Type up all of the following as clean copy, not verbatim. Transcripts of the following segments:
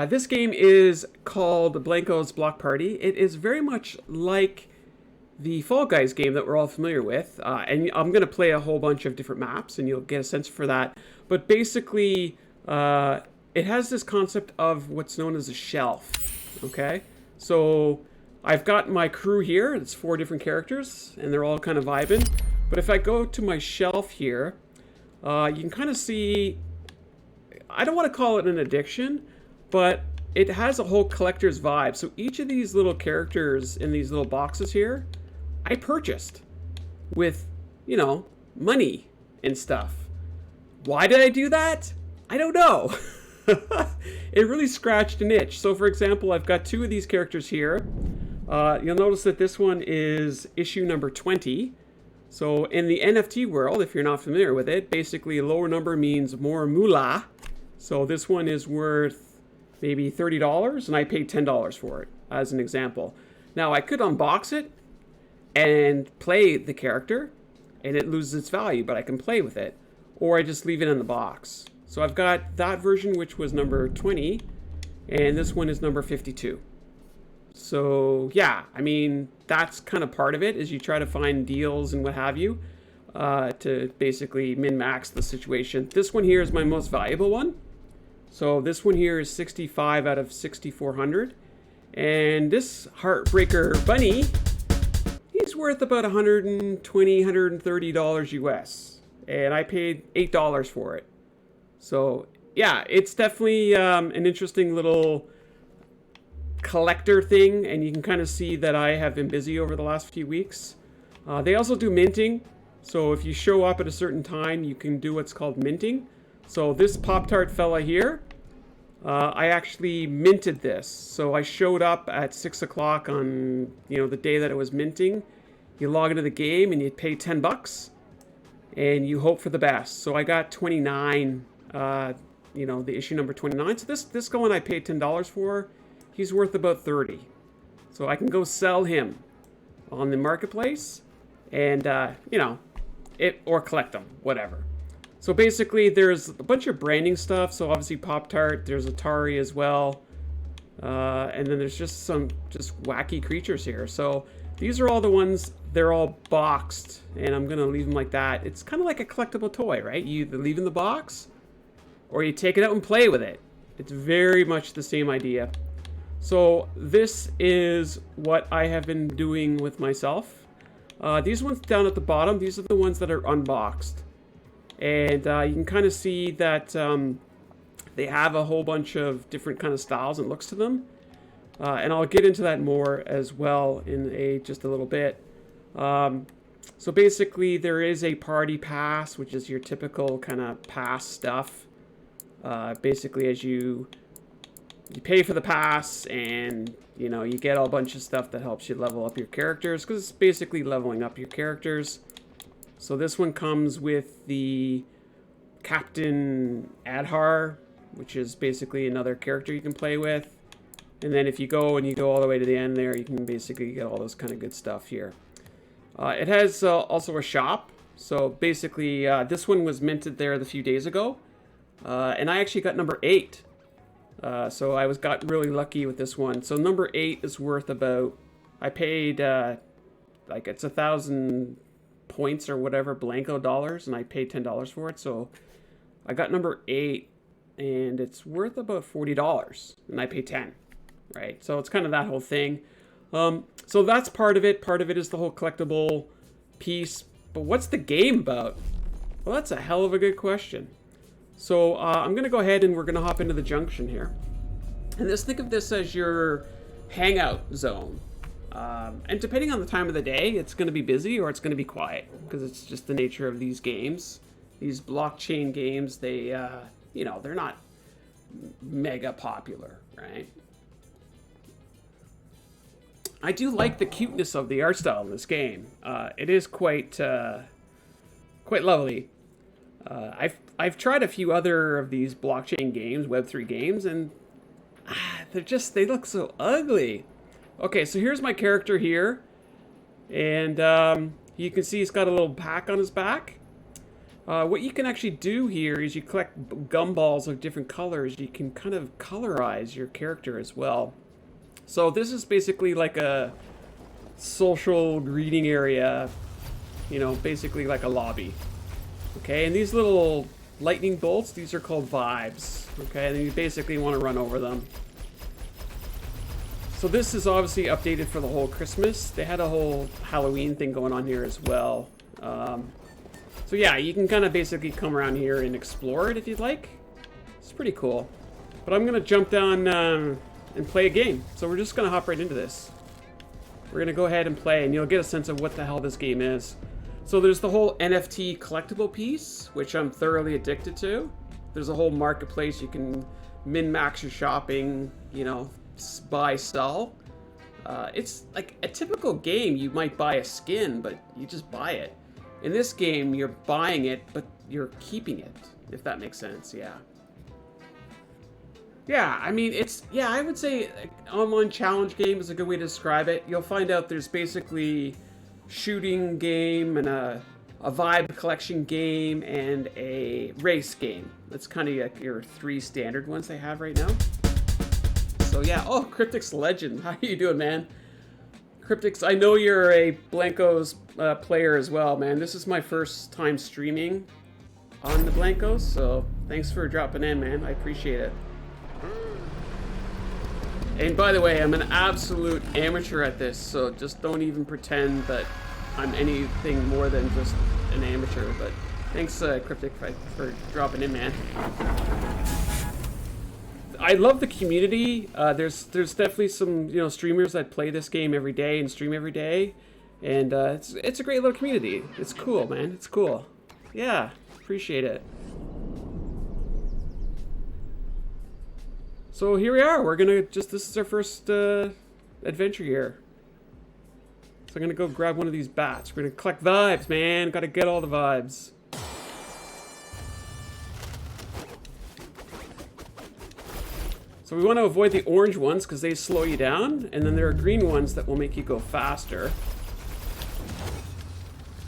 This game is called Blankos Block Party. It is very much like the Fall Guys game that we're all familiar with. And I'm going to play a whole bunch of different maps, and you'll get a sense for that. But basically, it has this concept of what's known as a shelf. Okay? So I've got my crew here. It's 4 different characters, and they're all kind of vibing. But if I go to my shelf here, you can kind of see... I don't want to call it an addiction, but it has a whole collector's vibe. So each of these little characters in these little boxes here, I purchased with, you know, money and stuff. Why did I do that? I don't know. It really scratched an itch. So for example, I've got 2 of these characters here. You'll notice that this one is issue number 20. So in the NFT world, if you're not familiar with it, basically a lower number means more moolah. So this one is worth maybe $30, and I paid $10 for it, as an example. Now, I could unbox it and play the character, and it loses its value, but I can play with it. Or I just leave it in the box. So I've got that version, which was number 20, and this one is number 52. So, yeah, I mean, that's kind of part of it, is you try to find deals and what have you, to basically min-max the situation. This one here is my most valuable one. So this one here is 65 out of 6,400. And this Heartbreaker Bunny, he's worth about $120, $130 US. And I paid $8 for it. So yeah, it's definitely an interesting little collector thing. And you can kind of see that I have been busy over the last few weeks. They also do minting. So if you show up at a certain time, you can do what's called minting. So this Pop-Tart fella here, I actually minted this. So I showed up at 6 o'clock on, the day that it was minting. You log into the game and you pay $10 and you hope for the best. So I got 29, the issue number 29. So this one I paid $10 for. He's worth about 30. So I can go sell him on the marketplace and, or collect them, whatever. So basically, there's a bunch of branding stuff. So obviously Pop-Tart, there's Atari as well. And then there's just some wacky creatures here. So these are all the ones, they're all boxed. And I'm going to leave them like that. It's kind of like a collectible toy, right? You either leave in the box or you take it out and play with it. It's very much the same idea. So this is what I have been doing with myself. These ones down at the bottom, these are the ones that are unboxed. And you can kind of see that they have a whole bunch of different kind of styles and looks to them. And I'll get into that more as well in just a little bit. So basically there is a party pass, which is your typical kind of pass stuff. Basically as you pay for the pass and you get a bunch of stuff that helps you level up your characters, because it's basically leveling up your characters. So this one comes with the Captain Adhar, which is basically another character you can play with. And then if you go all the way to the end there, you can basically get all those kind of good stuff here. It has also a shop. So basically this one was minted there a few days ago. And I actually got number 8. So I got really lucky with this one. So number 8 is worth about, I paid it's 1,000 points or whatever, Blanko dollars, and I paid $10 for it. So I got number 8 and it's worth about $40 and I paid 10, right? So it's kind of that whole thing. So that's part of it. Part of it is the whole collectible piece. But what's the game about? Well, that's a hell of a good question. So I'm going to go ahead and we're going to hop into the junction here. And think of this as your hangout zone. And depending on the time of the day, it's going to be busy or it's going to be quiet, because it's just the nature of these games. These blockchain games, they, they're not mega popular, right? I do like the cuteness of the art style in this game. It is quite lovely. I've tried a few other of these blockchain games, Web3 games, and they look so ugly. Okay, so here's my character here, and you can see he's got a little pack on his back. What you can actually do here is you collect gumballs of different colors. You can kind of colorize your character as well. So this is basically like a social greeting area, you know, basically like a lobby. Okay, and these little lightning bolts, these are called vibes. Okay, and you basically want to run over them. So this is obviously updated for the whole Christmas. They had a whole Halloween thing going on here as well. So yeah, you can kind of basically come around here and explore it if you'd like. It's pretty cool. But I'm going to jump down and play a game. So we're just going to hop right into this. We're going to go ahead and play, and you'll get a sense of what the hell this game is. So there's the whole NFT collectible piece, which I'm thoroughly addicted to. There's a whole marketplace. You can min-max your shopping, you know, buy, sell. It's like a typical game. You might buy a skin, but you just buy it. In this game, you're buying it, but you're keeping it, if that makes sense, yeah. Yeah, I mean, I would say an online challenge game is a good way to describe it. You'll find out there's basically shooting game and a vibe collection game and a race game. That's kind of like your three standard ones they have right now. So yeah, oh, Cryptic's Legend. How you doing, man? Cryptix, I know you're a Blankos player as well, man. This is my first time streaming on the Blankos, so thanks for dropping in, man. I appreciate it. And by the way, I'm an absolute amateur at this, so just don't even pretend that I'm anything more than just an amateur. But thanks, Cryptic, for dropping in, man. I love the community. There's definitely some streamers that play this game every day and stream every day, and it's a great little community. It's cool, man. It's cool. Yeah, appreciate it. So here we are. We're gonna this is our first adventure here. So I'm gonna go grab one of these bats. We're gonna collect vibes, man. Gotta get all the vibes. So we want to avoid the orange ones because they slow you down, and then there are green ones that will make you go faster.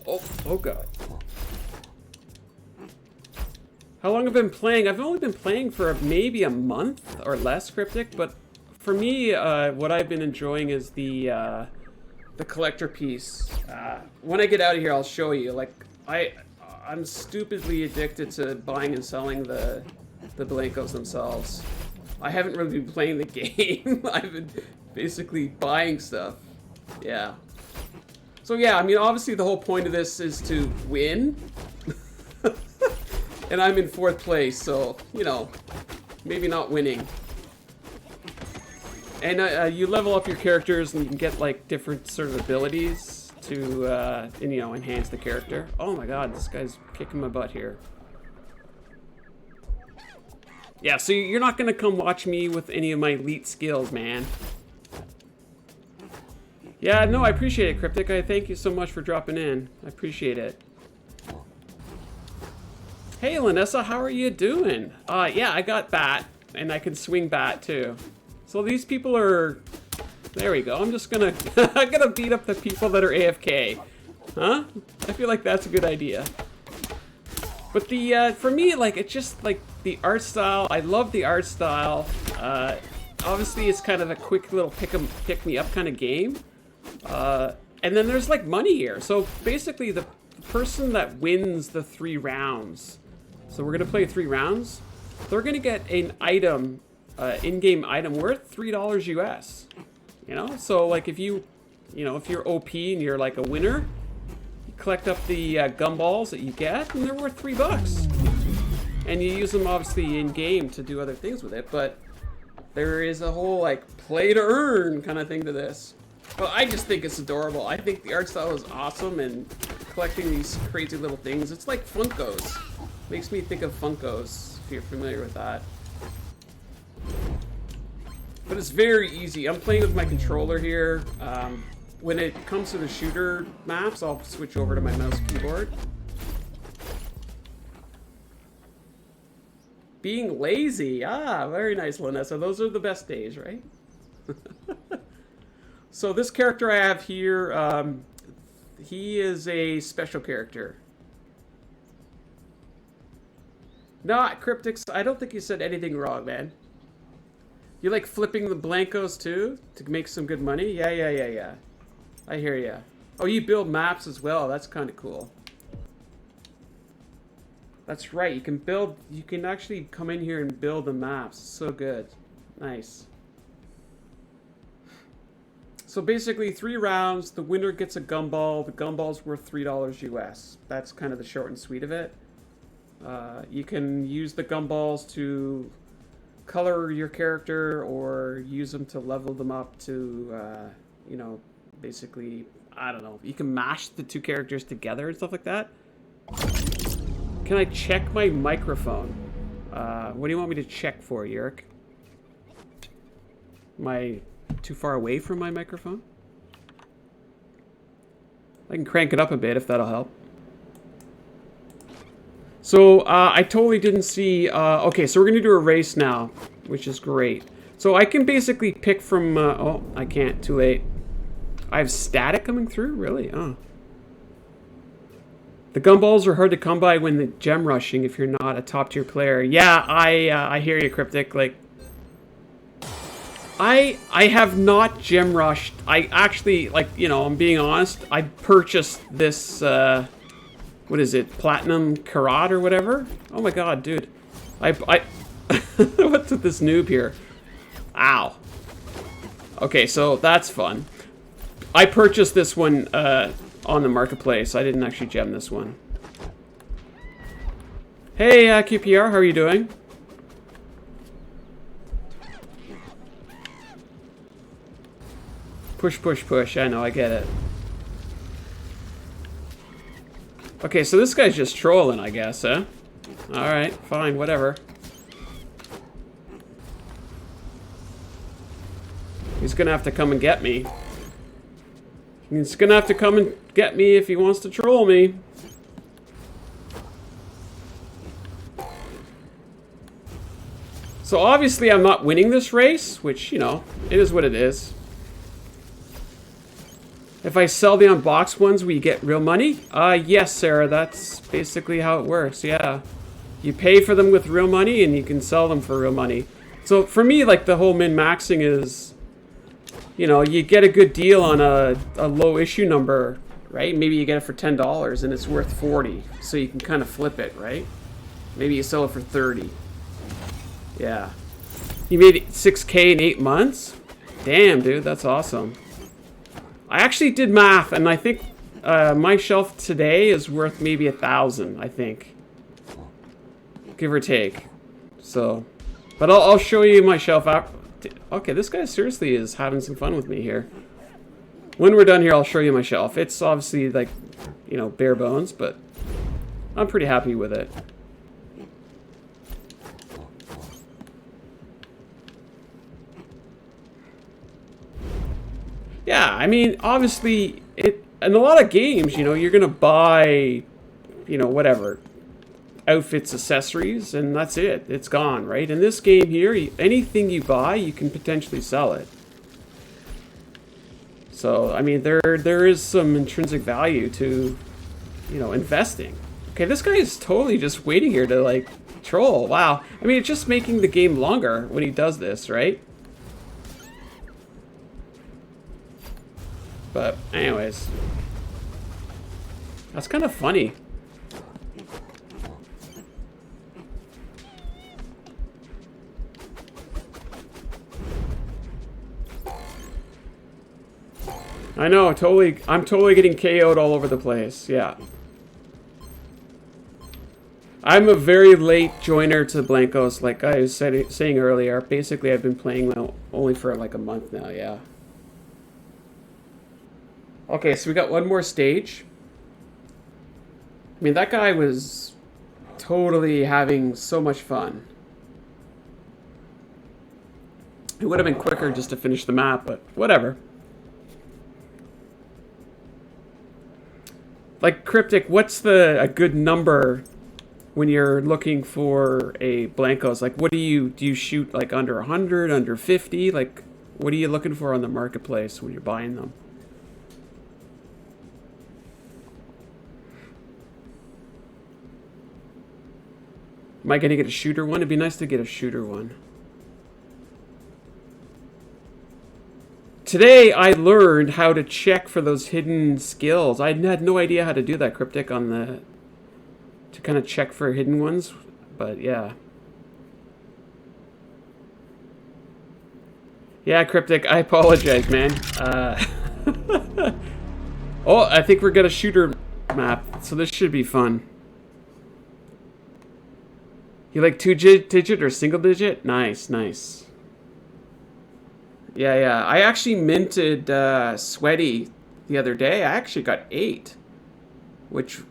Oh god. How long have I been playing? I've only been playing for maybe a month or less, Cryptic, but for me, what I've been enjoying is the collector piece. When I get out of here, I'll show you. Like, I'm stupidly addicted to buying and selling the Blankos themselves. I haven't really been playing the game. I've been basically buying stuff. Yeah. So yeah, I mean, obviously the whole point of this is to win. And I'm in 4th place, so, maybe not winning. And you level up your characters and you can get, like, different sort of abilities to, enhance the character. Oh my god, this guy's kicking my butt here. Yeah, so you're not going to come watch me with any of my elite skills, man. Yeah, no, I appreciate it, Cryptic. I thank you so much for dropping in. I appreciate it. Hey, Lanessa, how are you doing? Yeah, I got bat, and I can swing bat, too. So these people are... There we go. I'm just gonna... I'm gonna beat up the people that are AFK. Huh? I feel like that's a good idea. But the, for me, like, it's just, like, the art style. I love the art style. Obviously, it's kind of a quick little pick-me-up kind of game. And then there's, like, money here. So, basically, the person that wins the 3 rounds... So we're going to play 3 rounds. They're going to get an item, in-game item worth $3 US. So, like, if you're OP and you're, like, a winner... Collect up the gumballs that you get, and they're worth $3. And you use them obviously in game to do other things with it, but there is a whole like play to earn kind of thing to this. But I just think it's adorable. I think the art style is awesome, and collecting these crazy little things, it's like Funkos. Makes me think of Funkos, if you're familiar with that. But it's very easy. I'm playing with my controller here. When it comes to the shooter maps, I'll switch over to my mouse keyboard. Being lazy. Ah, very nice, Lanessa. Those are the best days, right? So this character I have here, he is a special character. Not Cryptics. I don't think you said anything wrong, man. You like flipping the Blankos too to make some good money? Yeah, yeah, yeah, yeah. I hear ya. Oh, you build maps as well. That's kind of cool. That's right. You can build. You can actually come in here and build the maps. So good. Nice. So basically, 3 rounds. The winner gets a gumball. The gumball's worth $3 US. That's kind of the short and sweet of it. You can use the gumballs to color your character or use them to level them up to, you know, basically, I don't know. You can mash the 2 characters together and stuff like that. Can I check my microphone? What do you want me to check for, Yerk? Am I too far away from my microphone? I can crank it up a bit if that'll help. So, I totally didn't see... okay, so we're going to do a race now, which is great. So I can basically pick from... oh, I can't. Too late. I have static coming through? Really? Oh. The gumballs are hard to come by when the gem rushing if you're not a top-tier player. Yeah, I hear you, Cryptic. Like, I have not gem rushed. I actually, like, you know, I'm being honest. I purchased this... what is it? Platinum Karat or whatever? Oh my god, dude. What's with this noob here? Ow. Okay, so that's fun. I purchased this one on the marketplace. I didn't actually gem this one. Hey, QPR, how are you doing? Push, push, push. I know, I get it. Okay, so this guy's just trolling, I guess, huh? Alright, fine, whatever. He's gonna have to come and get me. He's gonna have to come and get me if he wants to troll me. So obviously I'm not winning this race, which, you know, it is what it is. If I sell the unboxed ones, we get real money? Yes, Sarah, that's basically how it works, yeah. You pay for them with real money, and you can sell them for real money. So for me, like, the whole min-maxing is, you know, you get a good deal on a low issue number, right? Maybe you get it for $10, and it's worth 40, so you can kind of flip it, right? Maybe you sell it for 30. Yeah. You made 6K in 8 months? Damn, dude, that's awesome. I actually did math, and I think my shelf today is worth maybe 1,000, I think. Give or take. So, but I'll show you my shelf out. Okay, this guy seriously is having some fun with me here. When we're done here, I'll show you my shelf. It's obviously, like, you know, bare bones, but I'm pretty happy with it. Yeah, I mean, obviously, in a lot of games, you know, you're going to buy, you know, whatever, outfits, accessories, and that's it. It's gone, right? In this game here, anything you buy, you can potentially sell it. So, I mean, there is some intrinsic value to, you know, investing. Okay, this guy is totally just waiting here to, like, troll. Wow. I mean, it's just making the game longer when he does this, right? But anyways, that's kind of funny. I know, totally. I'm totally getting KO'd all over the place. Yeah. I'm a very late joiner to Blankos, like I was saying earlier. Basically, I've been playing now only for like a month now, yeah. Okay, so we got one more stage. I mean, that guy was totally having so much fun. It would have been quicker just to finish the map, but whatever. Like, Cryptic, what's a good number when you're looking for a Blankos? Like, what do you shoot, like, under 100, under 50? Like, what are you looking for on the marketplace when you're buying them? Am I going to get a shooter one? It'd be nice to get a shooter one. Today, I learned how to check for those hidden skills. I had no idea how to do that, Cryptic, on the... to kind of check for hidden ones. But, yeah. Yeah, Cryptic, I apologize, man. Oh, I think we're going to shooter map, so this should be fun. You like 2-digit or single digit? Nice, nice. Yeah, yeah. I actually minted Sweaty the other day. I actually got 8, which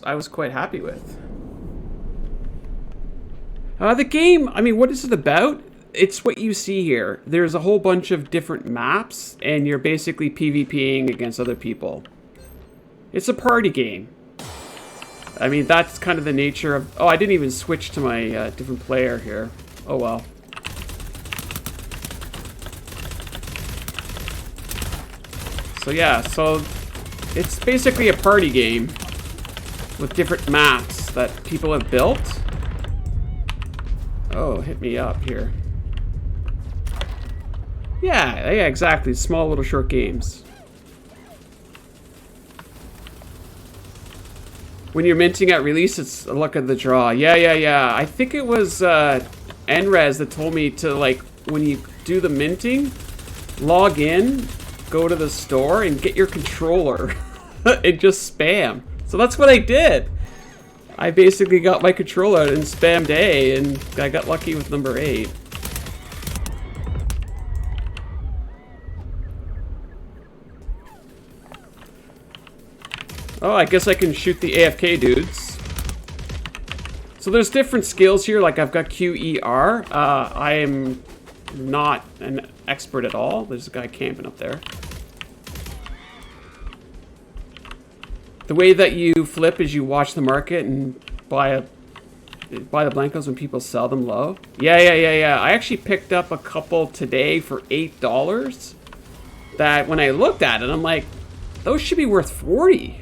I was quite happy with. The game, I mean, what is it about? It's what you see here. There's a whole bunch of different maps, and you're basically PvPing against other people. It's a party game. I mean, that's kind of the nature of... Oh, I didn't even switch to my different player here. Oh, well. So, yeah, so it's basically a party game with different maps that people have built. Oh, hit me up here. Yeah, yeah, exactly. Small little short games. When you're minting at release, it's a luck of the draw. Yeah, yeah, yeah. I think it was NRES that told me to, like, when you do the minting, log in, go to the store, and get your controller. And just spam. So that's what I did. I basically got my controller and spammed A, and I got lucky with number 8. Oh, I guess I can shoot the AFK dudes. So there's different skills here, like I've got QER. I am not an expert at all. There's a guy camping up there. The way that you flip is you watch the market and buy the Blankos when people sell them low. Yeah, yeah, yeah, yeah. I actually picked up a couple today for $8 that when I looked at it, I'm like, those should be worth 40.